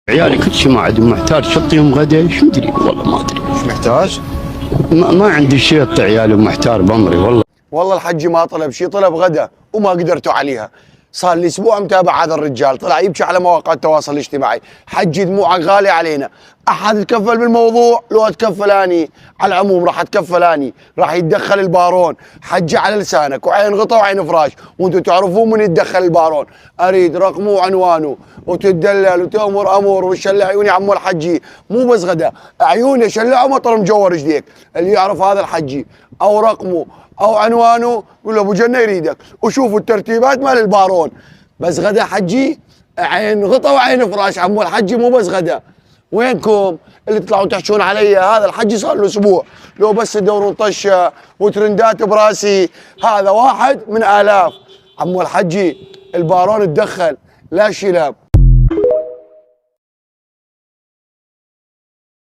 عيالي كل شيء ما عندهم، محتاج شطيهم غدا شو ادري والله ما ادري. ايش محتاج؟ ما عندي شيء اطلع عيالي ومحتار بامري والله. والله الحجي ما طلب شيء، طلب غدا وما قدرتوا عليها. صار لي اسبوع متابع هذا الرجال، طلع يبكي على مواقع التواصل الاجتماعي. حجي دموعك غالي علينا، احد يتكفل بالموضوع لو اتكفل اني، على العموم راح اتكفل اني، راح يتدخل البارون. حجي على لسانك وعين غطا وعين فراش، وانتم تعرفون من يتدخل البارون. اريد رقمه وعنوانه وتدلل وتامر امور وشل عيوني عمو الحجي، مو بس غدا، عيوني شلعوا مطر مجور رجليك. اللي يعرف هذا الحجي او رقمه او عنوانه قول له ابو جنه يريدك، وشوفوا الترتيبات مال البارون. بس غدا حجي عين غطا وعين فراش عمو الحجي، مو بس غدا. وينكم اللي تطلعون تحشون علي؟ هذا الحجي صار له اسبوع، لو بس تدورون طشه وترندات براسي، هذا واحد من الاف. عمو الحجي البارون تدخل، لا شلب